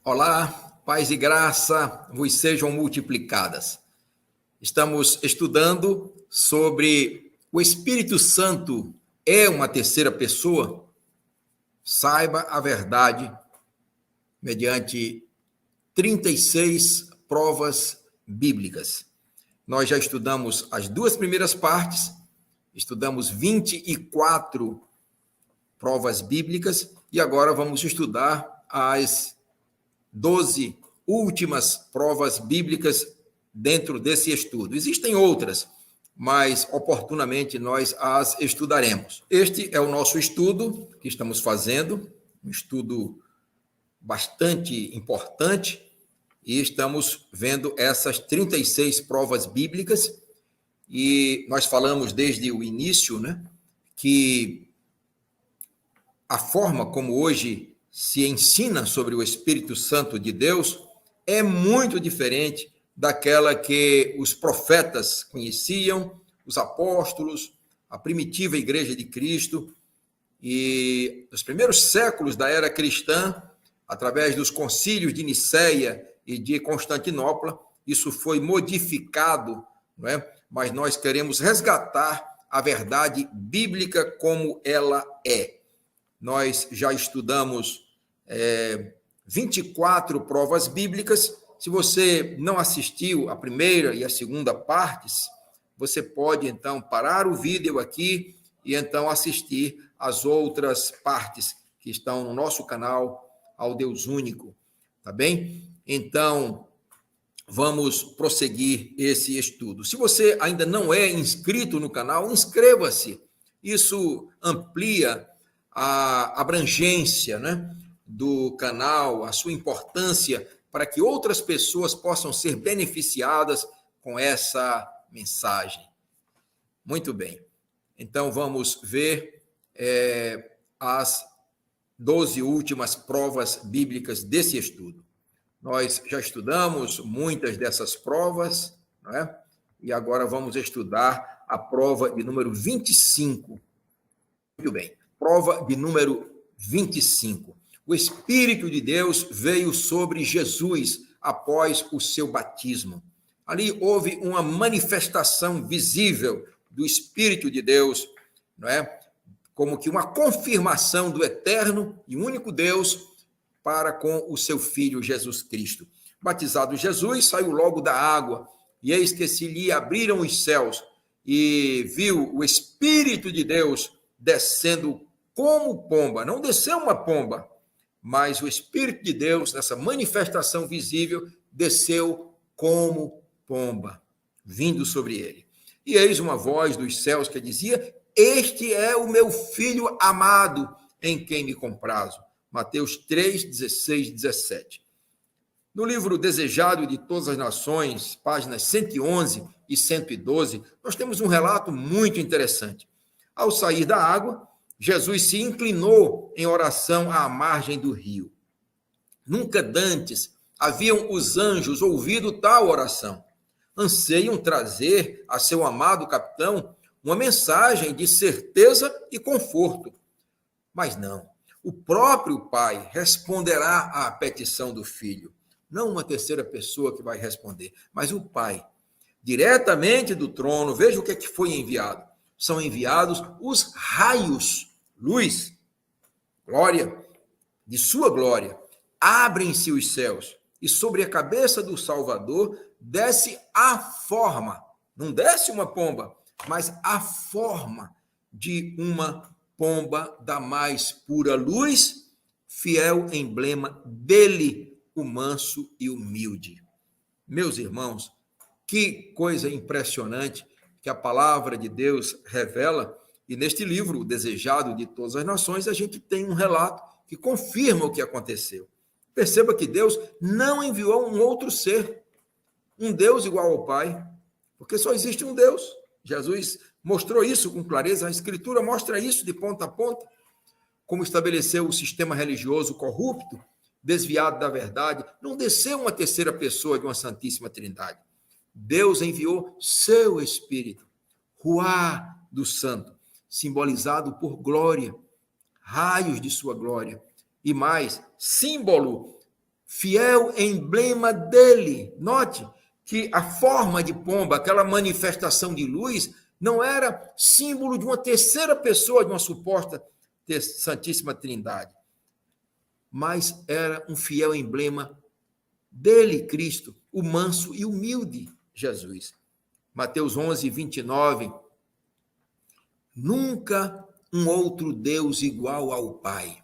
Olá, paz e graça vos sejam multiplicadas. Estamos estudando sobre o Espírito Santo é uma terceira pessoa? Saiba a verdade mediante 36 provas bíblicas. Nós já estudamos as duas primeiras partes, estudamos 24 provas bíblicas e agora vamos estudar as 12 últimas provas bíblicas dentro desse estudo. Existem outras, mas oportunamente nós as estudaremos. Este é o nosso estudo que estamos fazendo, um estudo bastante importante, e estamos vendo essas 36 provas bíblicas, e nós falamos desde o início, né, que a forma como hoje se ensina sobre o Espírito Santo de Deus é muito diferente daquela que os profetas conheciam, os apóstolos, a primitiva Igreja de Cristo. E nos primeiros séculos da era cristã, através dos concílios de Nicéia e de Constantinopla, isso foi modificado, não é? Mas nós queremos resgatar a verdade bíblica como ela é. Nós já estudamos 24 provas bíblicas. Se você não assistiu a primeira e a segunda partes, você pode, então, parar o vídeo aqui e, então, assistir as outras partes que estão no nosso canal Ao Deus Único, tá bem? Então, vamos prosseguir esse estudo. Se você ainda não é inscrito no canal, inscreva-se. Isso amplia a abrangência, né, do canal, a sua importância para que outras pessoas possam ser beneficiadas com essa mensagem. Muito bem. Então, vamos ver as 12 últimas provas bíblicas desse estudo. Nós já estudamos muitas dessas provas, não é? E agora vamos estudar a prova de número 25. Muito bem. Prova de número 25. O Espírito de Deus veio sobre Jesus após o seu batismo. Ali houve uma manifestação visível do Espírito de Deus, não é? Como que uma confirmação do eterno e único Deus para com o seu Filho Jesus Cristo. Batizado Jesus, saiu logo da água, e eis que se lhe abriram os céus, e viu o Espírito de Deus descendo como pomba. Não desceu uma pomba, mas o Espírito de Deus, nessa manifestação visível, desceu como pomba, vindo sobre ele. E eis uma voz dos céus que dizia: este é o meu Filho amado, em quem me comprazo. Mateus 3, 16, 17. No livro Desejado de Todas as Nações, páginas 111 e 112, nós temos um relato muito interessante. Ao sair da água, Jesus se inclinou em oração à margem do rio. Nunca dantes haviam os anjos ouvido tal oração. Anseiam trazer a seu amado capitão uma mensagem de certeza e conforto. Mas não. O próprio Pai responderá à petição do Filho. Não uma terceira pessoa que vai responder, mas o Pai. Diretamente do trono, veja o que é que foi enviado. São enviados os raios, luz, glória, de sua glória. Abrem-se os céus, e sobre a cabeça do Salvador desce a forma, não desce uma pomba, mas a forma de uma pomba da mais pura luz, fiel emblema dele, o manso e humilde. Meus irmãos, que coisa impressionante que a palavra de Deus revela, e neste livro, O Desejado de Todas as Nações, a gente tem um relato que confirma o que aconteceu. Perceba que Deus não enviou um outro ser, um Deus igual ao Pai, porque só existe um Deus. Jesus mostrou isso com clareza, a Escritura mostra isso de ponta a ponta, como estabeleceu o sistema religioso corrupto, desviado da verdade. Não desceu uma terceira pessoa de uma Santíssima Trindade. Deus enviou seu Espírito, Ruá do Santo, simbolizado por glória, raios de sua glória, e mais, símbolo fiel emblema dele. Note que a forma de pomba, aquela manifestação de luz, não era símbolo de uma terceira pessoa, de uma suposta Santíssima Trindade, mas era um fiel emblema dele, Cristo, o manso e humilde Jesus. Mateus 11, 29. Nunca um outro Deus igual ao Pai.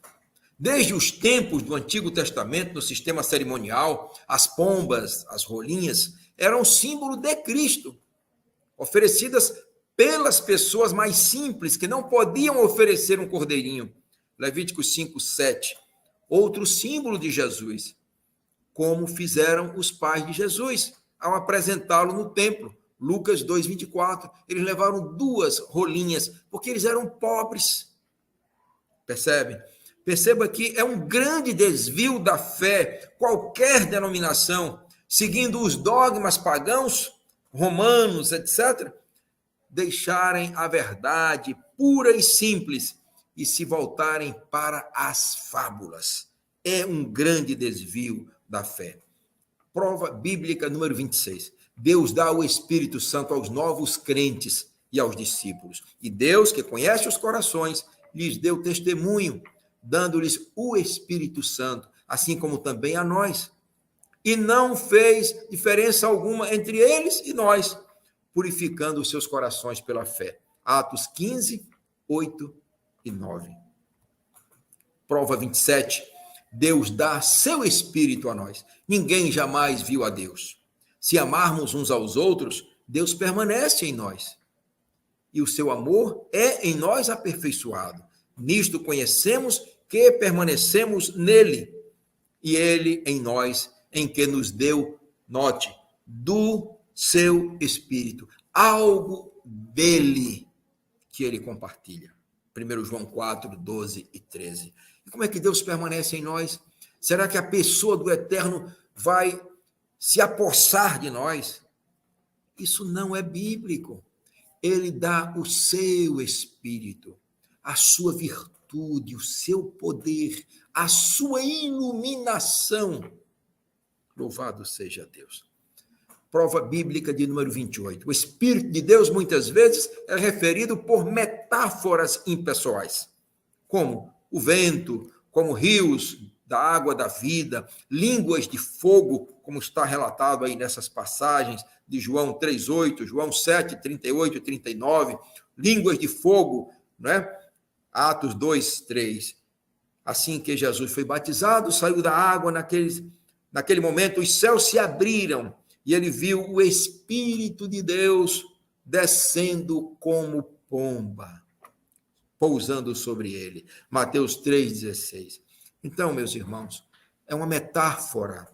Desde os tempos do Antigo Testamento, no sistema cerimonial, as pombas, as rolinhas, eram símbolo de Cristo, oferecidas pelas pessoas mais simples, que não podiam oferecer um cordeirinho. Levíticos 5, 7. Outro símbolo de Jesus, como fizeram os pais de Jesus ao apresentá-lo no templo. Lucas 2, 24. Eles levaram 2 rolinhas, porque eles eram pobres. Percebe? Perceba que é um grande desvio da fé, qualquer denominação, seguindo os dogmas pagãos, romanos, etc., deixarem a verdade pura e simples e se voltarem para as fábulas. É um grande desvio da fé. Prova bíblica número 26. Deus dá o Espírito Santo aos novos crentes e aos discípulos. E Deus, que conhece os corações, lhes deu testemunho, dando-lhes o Espírito Santo, assim como também a nós. E não fez diferença alguma entre eles e nós, purificando os seus corações pela fé. Atos 15, 8 e 9. Prova 27. Deus dá seu Espírito a nós. Ninguém jamais viu a Deus. Se amarmos uns aos outros, Deus permanece em nós. E o seu amor é em nós aperfeiçoado. Nisto conhecemos que permanecemos nele, e ele em nós, em que nos deu, note, do seu Espírito, algo dele que ele compartilha. 1 João 4, 12 e 13. E como é que Deus permanece em nós? Será que a pessoa do Eterno vai se apossar de nós? Isso não é bíblico. Ele dá o seu Espírito, a sua virtude, o seu poder, a sua iluminação. Louvado seja Deus. Prova bíblica de número 28. O Espírito de Deus, muitas vezes, é referido por metáforas impessoais, como o vento, como rios da água da vida, línguas de fogo, como está relatado aí nessas passagens de João 3:8, João 7, 38 e 39, línguas de fogo, né? Atos 2, 3. Assim que Jesus foi batizado, saiu da água, naquele momento os céus se abriram e ele viu o Espírito de Deus descendo como pomba, pousando sobre ele. Mateus 3,16. Então, meus irmãos, é uma metáfora,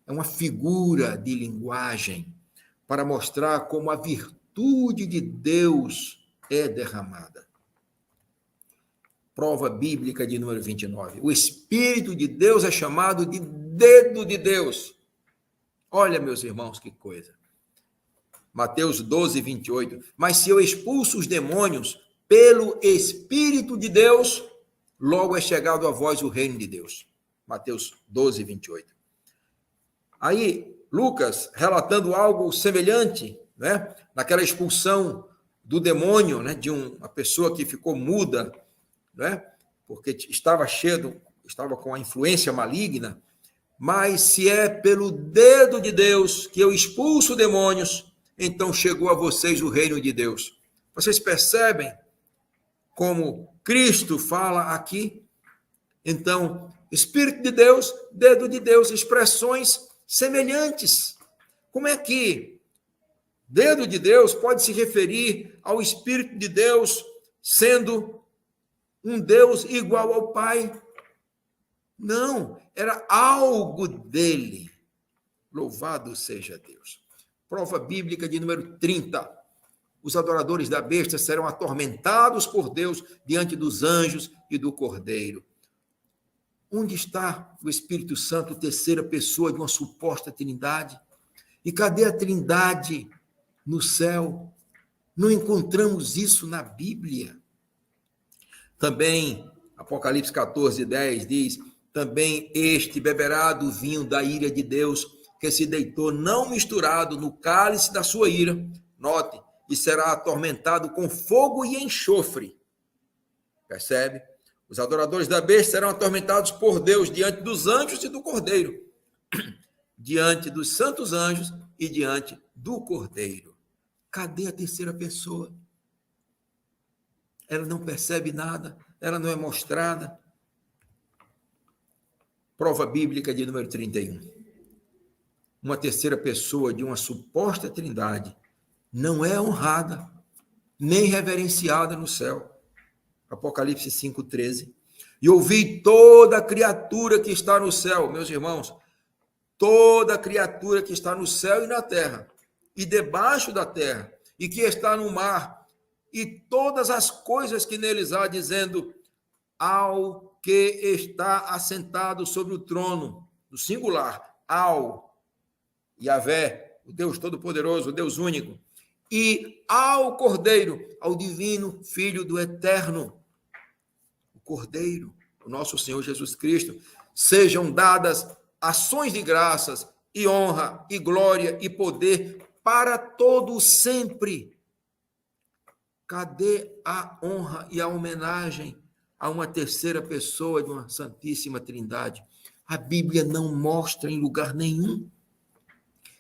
é uma figura de linguagem para mostrar como a virtude de Deus é derramada. Prova bíblica de número 29. O Espírito de Deus é chamado de dedo de Deus. Olha, meus irmãos, que coisa. Mateus 12, 28. Mas se eu expulso os demônios pelo Espírito de Deus, logo é chegado a vós o reino de Deus. Mateus 12, 28. Aí, Lucas, relatando algo semelhante, né? Naquela expulsão do demônio, né? De uma pessoa que ficou muda, né? Porque estava com a influência maligna. Mas se é pelo dedo de Deus que eu expulso demônios, então chegou a vocês o reino de Deus. Vocês percebem como Cristo fala aqui? Então, Espírito de Deus, dedo de Deus, expressões semelhantes. Como é que dedo de Deus pode se referir ao Espírito de Deus sendo um Deus igual ao Pai? Não, era algo dele. Louvado seja Deus. Prova bíblica de número 30. Os adoradores da besta serão atormentados por Deus diante dos anjos e do Cordeiro. Onde está o Espírito Santo, terceira pessoa de uma suposta trindade? E cadê a trindade no céu? Não encontramos isso na Bíblia. Também, Apocalipse 14, 10 diz: também este beberá do vinho da ira de Deus, que se deitou não misturado no cálice da sua ira. Note, e será atormentado com fogo e enxofre. Percebe? Os adoradores da besta serão atormentados por Deus diante dos anjos e do Cordeiro, diante dos santos anjos e diante do Cordeiro. Cadê a terceira pessoa? Ela não percebe nada, ela não é mostrada. Prova bíblica de número 31. Uma terceira pessoa de uma suposta trindade não é honrada, nem reverenciada no céu. Apocalipse 5,13. E ouvi toda criatura que está no céu, meus irmãos, toda criatura que está no céu e na terra, e debaixo da terra, e que está no mar, e todas as coisas que neles há, dizendo: ao que está assentado sobre o trono, no singular, ao Yahvé, o Deus Todo-Poderoso, o Deus único, e ao Cordeiro, ao divino Filho do Eterno, o Cordeiro, o nosso Senhor Jesus Cristo, sejam dadas ações de graças e honra e glória e poder para todo sempre. Cadê a honra e a homenagem a uma terceira pessoa de uma Santíssima Trindade? A Bíblia não mostra em lugar nenhum.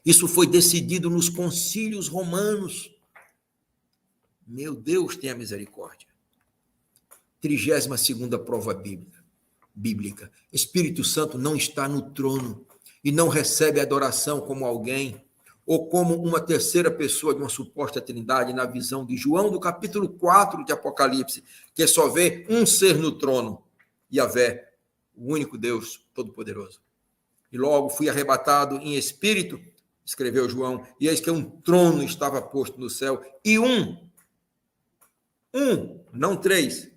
Isso foi decidido nos concílios romanos. Meu Deus, tenha misericórdia. 32ª prova bíblica. Espírito Santo não está no trono e não recebe adoração como alguém ou como uma terceira pessoa de uma suposta trindade na visão de João, do capítulo 4 de Apocalipse, que só vê um ser no trono, Yahvé, o único Deus Todo-Poderoso. E logo fui arrebatado em espírito, escreveu João, e eis que um trono estava posto no céu, e não três,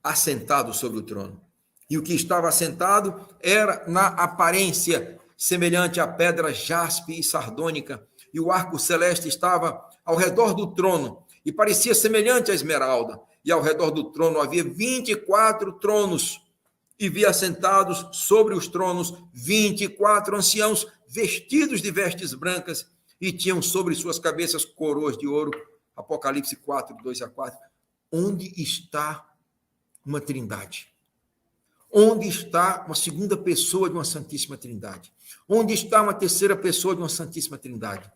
assentado sobre o trono. E o que estava assentado era na aparência semelhante à pedra jaspe e sardônica, e o arco celeste estava ao redor do trono, e parecia semelhante à esmeralda, e ao redor do trono havia 24 tronos, e vi assentados sobre os tronos 24 anciãos, vestidos de vestes brancas, e tinham sobre suas cabeças coroas de ouro. Apocalipse 4, 2-4. Onde está uma trindade? Onde está uma segunda pessoa de uma Santíssima Trindade? Onde está uma terceira pessoa de uma Santíssima Trindade?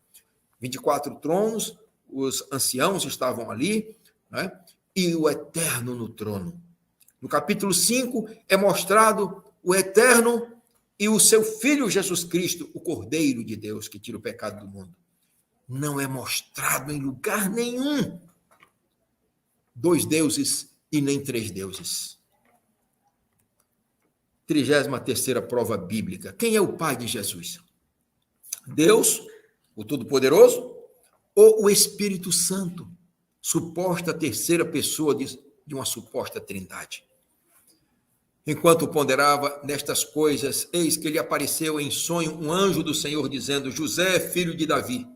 24 tronos, os anciãos estavam ali, né? E o Eterno no trono. No capítulo 5 é mostrado o Eterno e o seu Filho Jesus Cristo, o Cordeiro de Deus, que tira o pecado do mundo. Não é mostrado em lugar nenhum 2 deuses e nem 3 deuses. 33ª prova bíblica. Quem é o Pai de Jesus? Deus, o Todo-Poderoso, ou o Espírito Santo, suposta terceira pessoa de uma suposta trindade? Enquanto ponderava nestas coisas, eis que lhe apareceu em sonho um anjo do Senhor, dizendo: José, filho de Davi,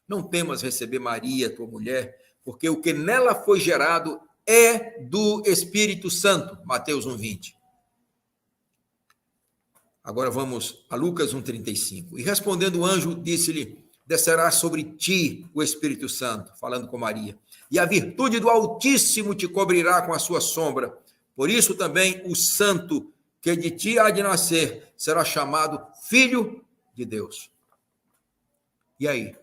não temas receber Maria, tua mulher, porque o que nela foi gerado é do Espírito Santo. Mateus 1:20. Agora vamos a Lucas 1:35. E respondendo o anjo, disse-lhe: descerá sobre ti o Espírito Santo, falando com Maria, e a virtude do Altíssimo te cobrirá com a sua sombra. Por isso também o santo que de ti há de nascer será chamado Filho de Deus. E aí?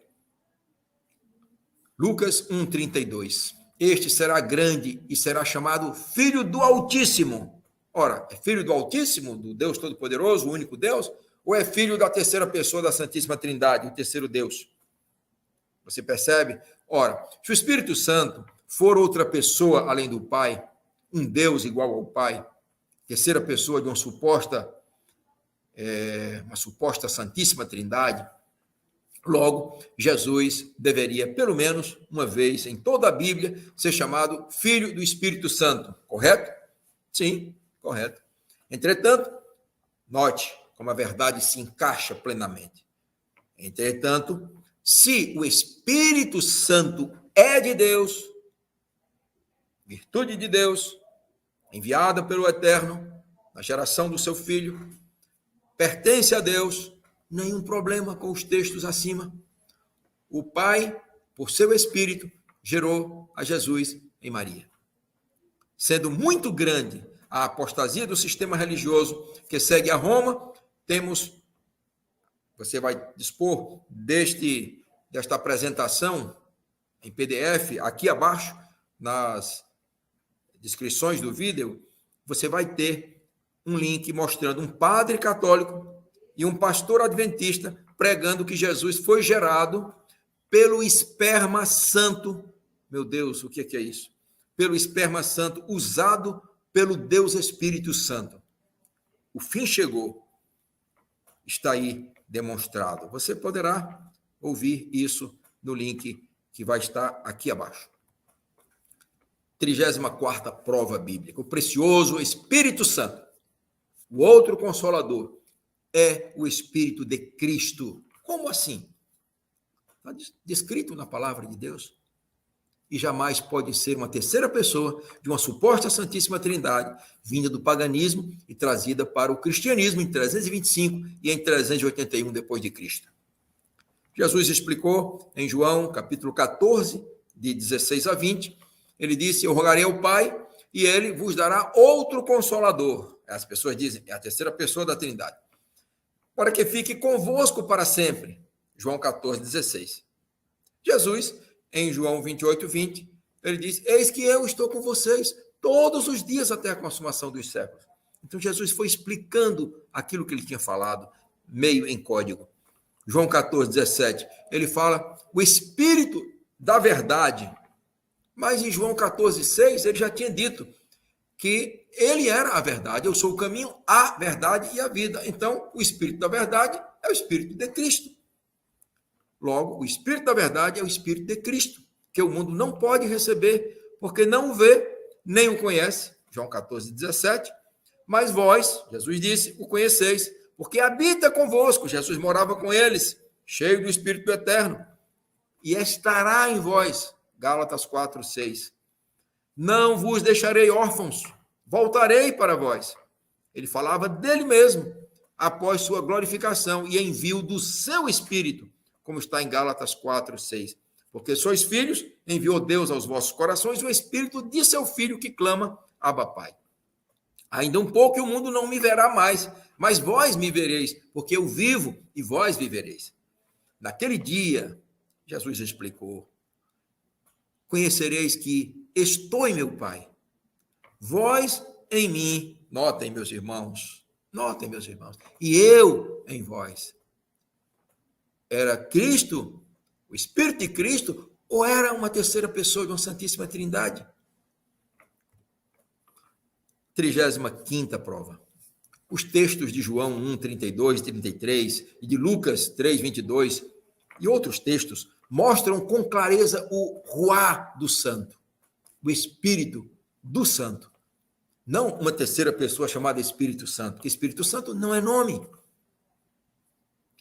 Lucas 1:32. Este será grande e será chamado Filho do Altíssimo. Ora, é filho do Altíssimo, do Deus Todo-Poderoso, o único Deus? Ou é filho da terceira pessoa da Santíssima Trindade, o terceiro Deus? Você percebe? Ora, se o Espírito Santo for outra pessoa além do Pai, um Deus igual ao Pai, terceira pessoa de uma suposta Santíssima Trindade, logo, Jesus deveria, pelo menos uma vez em toda a Bíblia, ser chamado Filho do Espírito Santo, correto? Sim, correto. Entretanto, note como a verdade se encaixa plenamente. Entretanto, se o Espírito Santo é de Deus, virtude de Deus, enviada pelo Eterno, na geração do seu filho, pertence a Deus, nenhum problema com os textos acima. O Pai, por seu Espírito, gerou a Jesus em Maria. Sendo muito grande a apostasia do sistema religioso que segue a Roma, você vai dispor desta apresentação em PDF, aqui abaixo, nas descrições do vídeo, você vai ter um link mostrando um padre católico e um pastor adventista pregando que Jesus foi gerado pelo esperma santo. Meu Deus, o que é isso? Pelo esperma santo usado pelo Deus Espírito Santo. O fim chegou. Está aí demonstrado. Você poderá ouvir isso no link que vai estar aqui abaixo. 34ª prova bíblica. O precioso Espírito Santo. O outro Consolador é o Espírito de Cristo. Como assim? Está descrito na palavra de Deus. E jamais pode ser uma terceira pessoa de uma suposta Santíssima Trindade, vinda do paganismo e trazida para o cristianismo em 325 e em 381 depois de Cristo. Jesus explicou em João, capítulo 14, de 16 a 20, ele disse: eu rogarei ao Pai e ele vos dará outro Consolador. As pessoas dizem, é a terceira pessoa da Trindade. Para que fique convosco para sempre. João 14, 16. Jesus, em João 28, 20, ele diz: eis que eu estou com vocês todos os dias até a consumação dos séculos. Então Jesus foi explicando aquilo que ele tinha falado, meio em código. João 14, 17, ele fala o Espírito da verdade. Mas em João 14, 6, ele já tinha dito que ele era a verdade. Eu sou o caminho, a verdade e a vida. Então, o Espírito da verdade é o Espírito de Cristo. Logo, o Espírito da verdade é o Espírito de Cristo, que o mundo não pode receber, porque não o vê, nem o conhece. João 14, 17. Mas vós, Jesus disse, o conheceis, porque habita convosco. Jesus morava com eles, cheio do Espírito Eterno, e estará em vós. Gálatas 4, 6. Não vos deixarei órfãos, voltarei para vós. Ele falava dele mesmo, após sua glorificação e envio do seu Espírito, como está em Gálatas 4, 6. Porque sois filhos, enviou Deus aos vossos corações o Espírito de seu Filho que clama, Abba, Pai. Ainda um pouco e o mundo não me verá mais, mas vós me vereis, porque eu vivo e vós vivereis. Naquele dia, Jesus explicou: conhecereis que estou em meu Pai, vós em mim, notem meus irmãos, e eu em vós. Era Cristo, o Espírito de Cristo, ou era uma terceira pessoa de uma Santíssima Trindade? 35ª prova. Os textos de João 1, 32 e 33 e de Lucas 3, 22 e outros textos mostram com clareza o Ruá do Santo, o Espírito do Santo. Não uma terceira pessoa chamada Espírito Santo, porque Espírito Santo não é nome.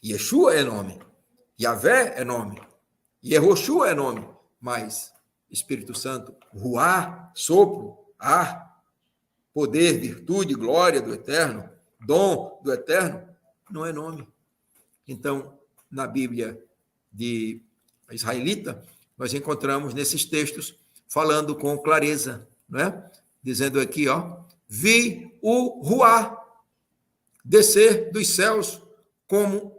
Yeshua é nome. Yahvé é nome. Yehoshua é nome. Mas Espírito Santo, Ruá, sopro, ar, poder, virtude, glória do Eterno, dom do Eterno, não é nome. Então, na Bíblia de israelita, nós encontramos nesses textos falando com clareza, não é? Dizendo aqui, vi o Ruá descer dos céus como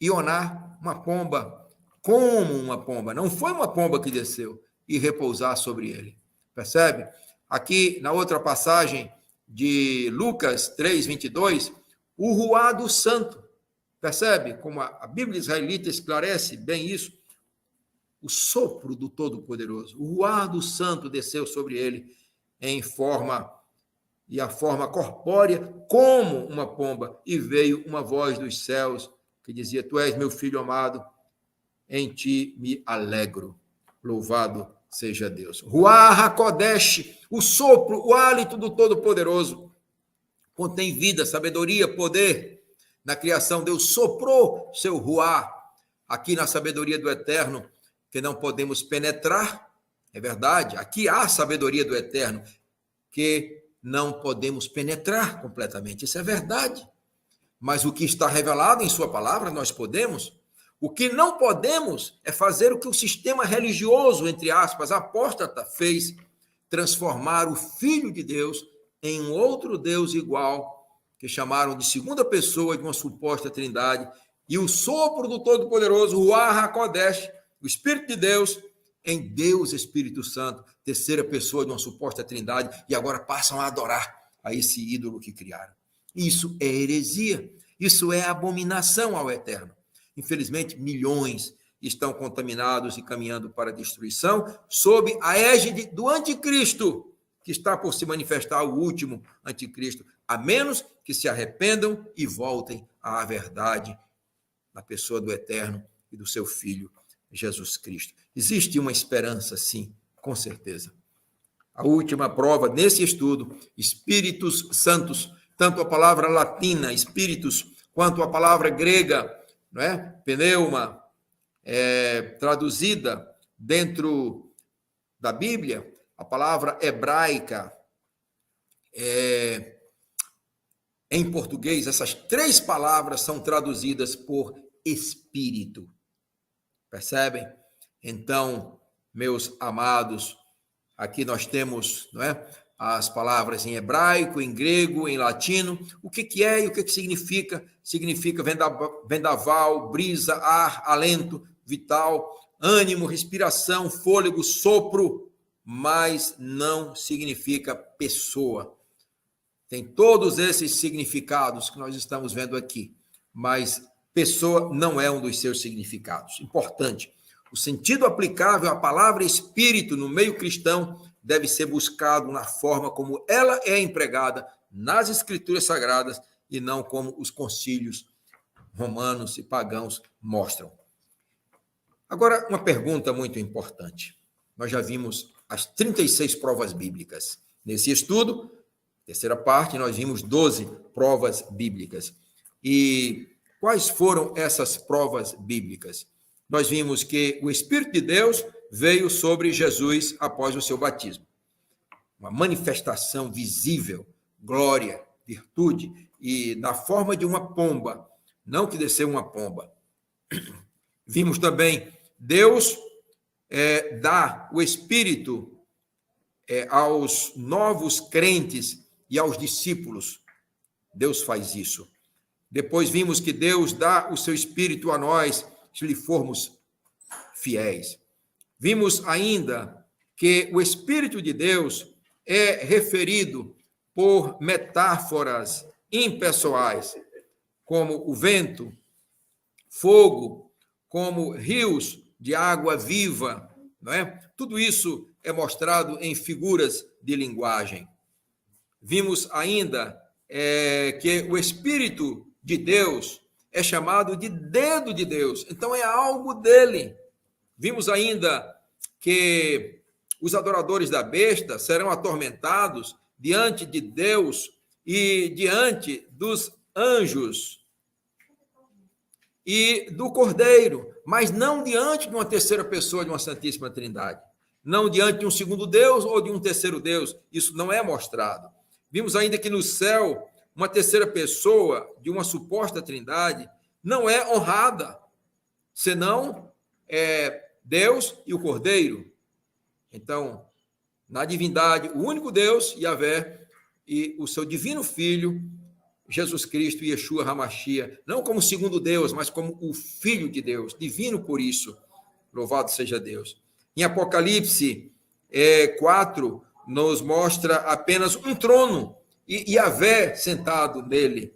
Ioná, uma pomba, como uma pomba. Não foi uma pomba que desceu e repousar sobre ele. Percebe? Aqui, na outra passagem de Lucas 3, 22, o Ruá do Santo. Percebe como a Bíblia israelita esclarece bem isso? O sopro do Todo-Poderoso. O Ruá do Santo desceu sobre ele em forma, e a forma corpórea, como uma pomba, e veio uma voz dos céus que dizia: tu és meu filho amado, em ti me alegro. Louvado seja Deus. Ruá HaKodesh, o sopro, o hálito do Todo-Poderoso, contém vida, sabedoria, poder. Na criação, Deus soprou seu Ruá aqui na sabedoria do Eterno, que não podemos penetrar. É verdade, aqui há sabedoria do Eterno, que não podemos penetrar completamente. Isso é verdade. Mas o que está revelado em sua palavra, nós podemos. O que não podemos é fazer o que o sistema religioso, entre aspas, apóstata, fez, transformar o Filho de Deus em um outro Deus igual, que chamaram de segunda pessoa de uma suposta trindade, e o sopro do Todo-Poderoso, o Ruach HaKodesh, o Espírito de Deus, em Deus Espírito Santo, terceira pessoa de uma suposta trindade, e agora passam a adorar a esse ídolo que criaram. Isso é heresia, isso é abominação ao Eterno. Infelizmente, milhões estão contaminados e caminhando para a destruição, sob a égide do anticristo, que está por se manifestar, o último anticristo, a menos que se arrependam e voltem à verdade na pessoa do Eterno e do seu Filho, Jesus Cristo. Existe uma esperança, sim, com certeza. A última prova nesse estudo, Espíritos Santos, tanto a palavra latina, espíritos, quanto a palavra grega, não é? Pneuma, traduzida dentro da Bíblia, a palavra hebraica, em português, essas três palavras são traduzidas por espírito. Percebem? Então, meus amados, aqui nós temos, não é, as palavras em hebraico, em grego, em latino. O que é e o que significa? Significa vendaval, brisa, ar, alento, vital, ânimo, respiração, fôlego, sopro, mas não significa pessoa. Tem todos esses significados que nós estamos vendo aqui, mas pessoa não é um dos seus significados. Importante. O sentido aplicável à palavra espírito no meio cristão deve ser buscado na forma como ela é empregada nas Escrituras Sagradas e não como os concílios romanos e pagãos mostram. Agora, uma pergunta muito importante. Nós já vimos as 36 provas bíblicas. Nesse estudo, terceira parte, nós vimos 12 provas bíblicas. E quais foram essas provas bíblicas? Nós vimos que o Espírito de Deus veio sobre Jesus após o seu batismo. Uma manifestação visível, glória, virtude, e na forma de uma pomba, não que desceu uma pomba. Vimos também Deus dá o Espírito aos novos crentes e aos discípulos. Deus faz isso. Depois vimos que Deus dá o seu Espírito a nós, se lhe formos fiéis. Vimos ainda que o Espírito de Deus é referido por metáforas impessoais, como o vento, fogo, como rios de água viva, não é? Tudo isso é mostrado em figuras de linguagem. Vimos ainda que o Espírito de Deus é chamado de dedo de Deus, então é algo dele. Vimos ainda que os adoradores da besta serão atormentados diante de Deus e diante dos anjos e do Cordeiro, mas não diante de uma terceira pessoa de uma Santíssima Trindade, não diante de um segundo Deus ou de um terceiro Deus, isso não é mostrado. Vimos ainda que no céu, uma terceira pessoa de uma suposta trindade não é honrada, senão Deus e o Cordeiro. Então, na divindade, o único Deus, Yahvé, e o seu divino Filho, Jesus Cristo, Yeshua HaMashiach, não como segundo Deus, mas como o Filho de Deus, divino por isso. Louvado seja Deus. Em Apocalipse 4, nos mostra apenas um trono, e Yahvé sentado nele,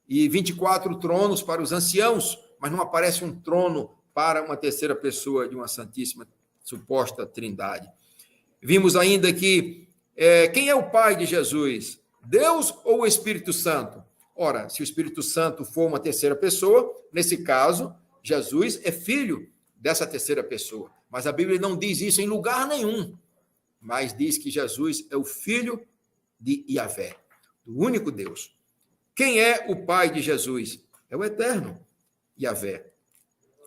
e 24 tronos para os anciãos, mas não aparece um trono para uma terceira pessoa de uma santíssima suposta trindade. Vimos ainda que quem é o pai de Jesus? Deus ou o Espírito Santo? Ora, se o Espírito Santo for uma terceira pessoa, nesse caso, Jesus é filho dessa terceira pessoa. Mas a Bíblia não diz isso em lugar nenhum, mas diz que Jesus é o filho de Yahvé, do único Deus. Quem é o pai de Jesus? É o eterno Yahvé.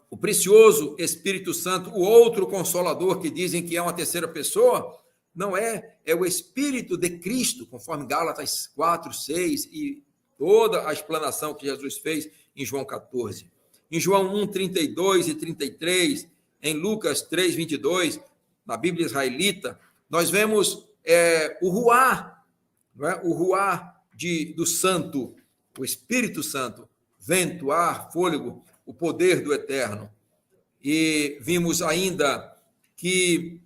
O precioso Espírito Santo, o outro consolador que dizem que é uma terceira pessoa, não é, é o Espírito de Cristo, conforme Gálatas 4, 6 e toda a explanação que Jesus fez em João 14. Em João 1, 32 e 33, em Lucas 3, 22, na Bíblia israelita, nós vemos o ruá, não é? O ruá do santo, o Espírito Santo, vento, ar, fôlego, o poder do eterno. E vimos ainda que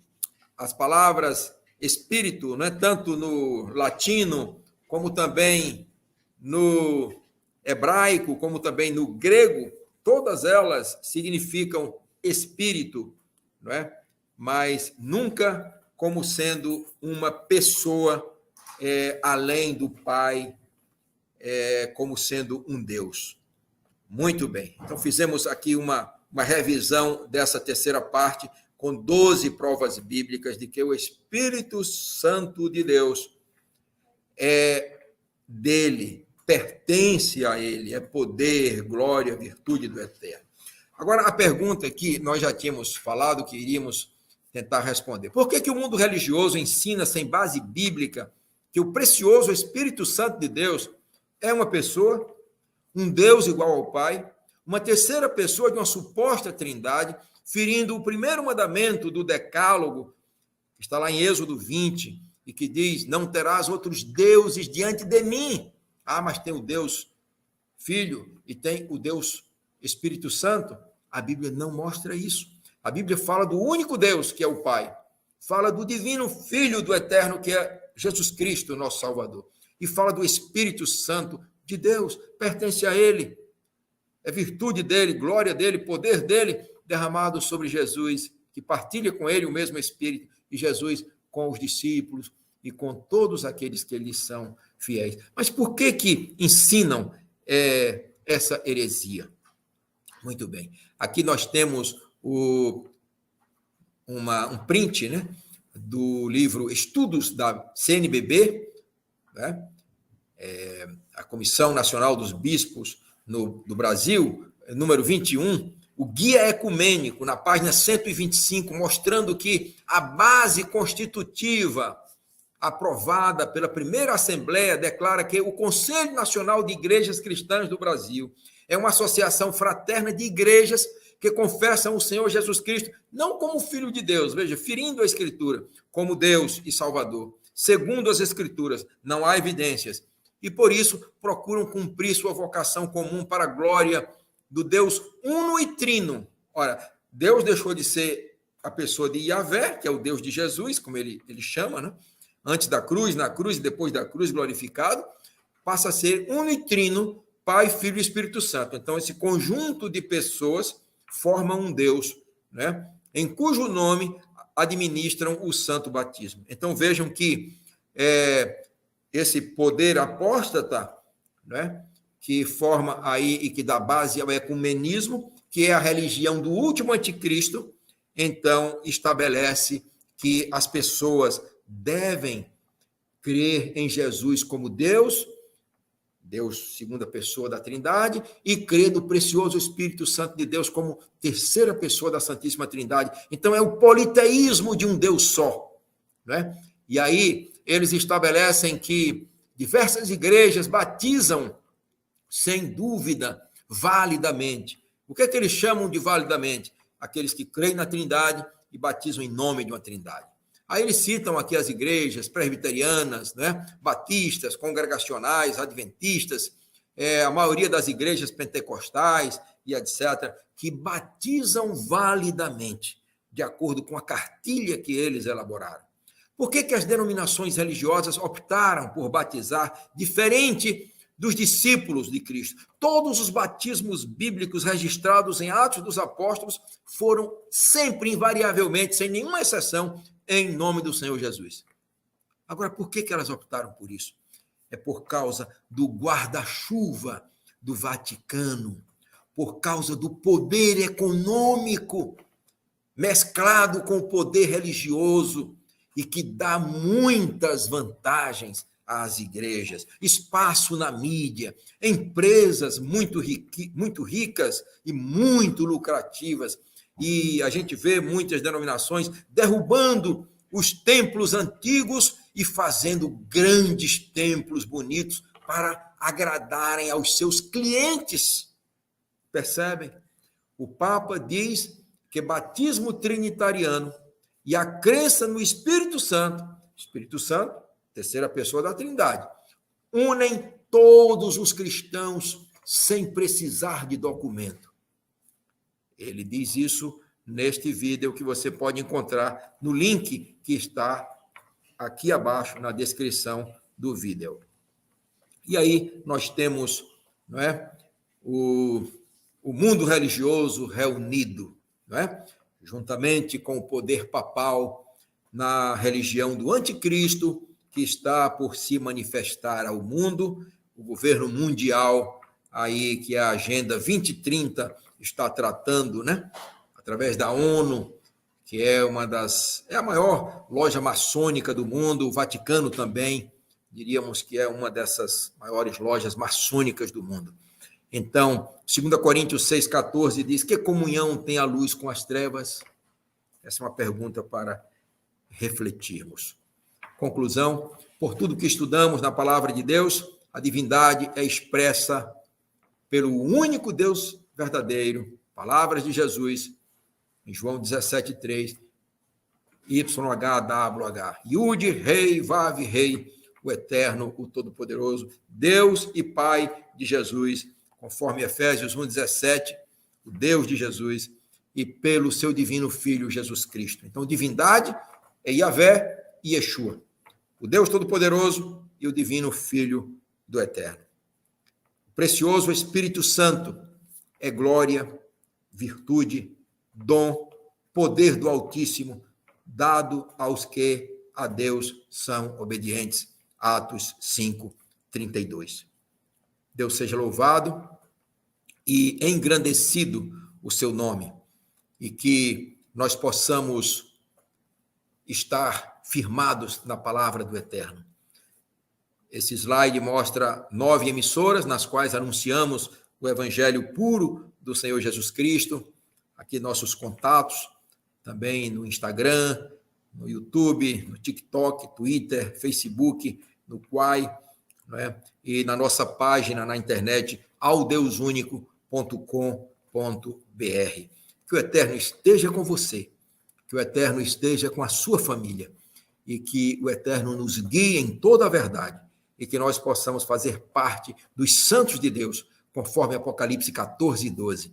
as palavras espírito, não é tanto no latino, como também no hebraico, como também no grego, todas elas significam espírito, não é? Mas nunca como sendo uma pessoa além do Pai, como sendo um Deus. Muito bem. Então, fizemos aqui uma revisão dessa terceira parte, com 12 provas bíblicas de que o Espírito Santo de Deus é dele, pertence a ele, é poder, glória, virtude do eterno. Agora, a pergunta que nós já tínhamos falado, que iríamos tentar responder. Por que o mundo religioso ensina, sem base bíblica, que o precioso Espírito Santo de Deus é uma pessoa, um Deus igual ao Pai, uma terceira pessoa de uma suposta trindade, ferindo o primeiro mandamento do Decálogo, que está lá em Êxodo 20, e que diz, não terás outros deuses diante de mim. Ah, mas tem o Deus Filho e tem o Deus Espírito Santo. A Bíblia não mostra isso. A Bíblia fala do único Deus, que é o Pai. Fala do divino Filho do Eterno, que é Jesus Cristo, nosso Salvador. E fala do Espírito Santo de Deus, pertence a Ele. É virtude dele, glória dele, poder dele, derramado sobre Jesus, que partilha com ele o mesmo Espírito, e Jesus com os discípulos e com todos aqueles que lhes são fiéis. Mas por que ensinam essa heresia? Muito bem. Aqui nós temos um print, né, do livro Estudos da CNBB, né, a Comissão Nacional dos Bispos do Brasil, número 21, o Guia Ecumênico, na página 125, mostrando que a base constitutiva aprovada pela primeira Assembleia declara que o Conselho Nacional de Igrejas Cristãs do Brasil é uma associação fraterna de igrejas que confessam o Senhor Jesus Cristo não como Filho de Deus, veja, ferindo a Escritura, como Deus e Salvador. Segundo as Escrituras, não há evidências, e por isso procuram cumprir sua vocação comum para a glória do Deus uno e trino. Ora, Deus deixou de ser a pessoa de Yahvé, que é o Deus de Jesus, como ele chama, né? Antes da cruz, na cruz e depois da cruz, glorificado, passa a ser uno e trino, Pai, Filho e Espírito Santo. Então, esse conjunto de pessoas forma um Deus, né? Em cujo nome administram o santo batismo. Então, vejam que esse poder apóstata, né, que forma aí e que dá base ao ecumenismo, que é a religião do último anticristo, então estabelece que as pessoas devem crer em Jesus como Deus, segunda pessoa da Trindade, e crer no precioso Espírito Santo de Deus como terceira pessoa da Santíssima Trindade. Então é o politeísmo de um Deus só, né? E aí eles estabelecem que diversas igrejas batizam sem dúvida, validamente. O que é que eles chamam de validamente? Aqueles que creem na Trindade e batizam em nome de uma Trindade. Aí eles citam aqui as igrejas presbiterianas, né? Batistas, congregacionais, adventistas, a maioria das igrejas pentecostais e etc., que batizam validamente, de acordo com a cartilha que eles elaboraram. Por que as denominações religiosas optaram por batizar diferente dos discípulos de Cristo? Todos os batismos bíblicos registrados em Atos dos Apóstolos foram sempre, invariavelmente, sem nenhuma exceção, em nome do Senhor Jesus. Agora, por que elas optaram por isso? É por causa do guarda-chuva do Vaticano, por causa do poder econômico mesclado com o poder religioso e que dá muitas vantagens às igrejas, espaço na mídia, empresas muito ricas e muito lucrativas. E a gente vê muitas denominações derrubando os templos antigos e fazendo grandes templos bonitos para agradarem aos seus clientes. Percebem? O Papa diz que batismo trinitariano e a crença no Espírito Santo, terceira pessoa da Trindade, unem todos os cristãos sem precisar de documento. Ele diz isso neste vídeo que você pode encontrar no link que está aqui abaixo na descrição do vídeo. E aí nós temos, não é, o mundo religioso reunido, não é, juntamente com o poder papal na religião do anticristo, que está por se manifestar ao mundo, o governo mundial aí que a Agenda 2030 está tratando, né, através da ONU, que é a maior loja maçônica do mundo, o Vaticano também, diríamos que é uma dessas maiores lojas maçônicas do mundo. Então, 2 Coríntios 6,14 diz: que comunhão tem a luz com as trevas? Essa é uma pergunta para refletirmos. Conclusão: por tudo que estudamos na palavra de Deus, a divindade é expressa pelo único Deus verdadeiro, palavras de Jesus, em João 17,3, YHWH, Yud, Rei, Vav, Rei, o Eterno, o Todo-Poderoso, Deus e Pai de Jesus, conforme Efésios 1,17, o Deus de Jesus, e pelo seu divino Filho, Jesus Cristo. Então, divindade é Yahvé e Yeshua, o Deus Todo-Poderoso e o divino Filho do Eterno. O precioso Espírito Santo é glória, virtude, dom, poder do Altíssimo, dado aos que a Deus são obedientes. Atos 5:32. Deus seja louvado e engrandecido o seu nome, e que nós possamos estar firmados na palavra do Eterno. Esse slide mostra 9 emissoras nas quais anunciamos o evangelho puro do Senhor Jesus Cristo. Aqui nossos contatos, também no Instagram, no YouTube, no TikTok, Twitter, Facebook, no Quai, não é? E na nossa página na internet, aldeusunico.com.br. Que o Eterno esteja com você, que o Eterno esteja com a sua família, e que o Eterno nos guie em toda a verdade, e que nós possamos fazer parte dos santos de Deus, conforme Apocalipse 14:12.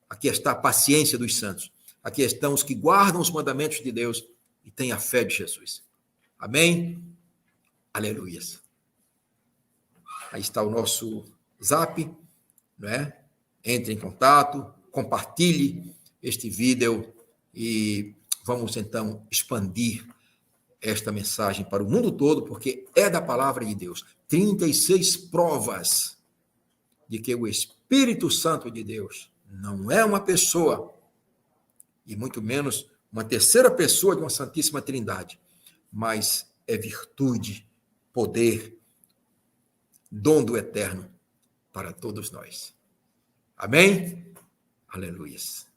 Aqui está a paciência dos santos. Aqui estão os que guardam os mandamentos de Deus e têm a fé de Jesus. Amém? Aleluias. Aí está o nosso zap, não é? Entre em contato, compartilhe este vídeo e vamos então expandir esta mensagem para o mundo todo, porque é da palavra de Deus. 36 provas de que o Espírito Santo de Deus não é uma pessoa, e muito menos uma terceira pessoa de uma Santíssima Trindade, mas é virtude, poder, dom do Eterno para todos nós. Amém? Aleluias.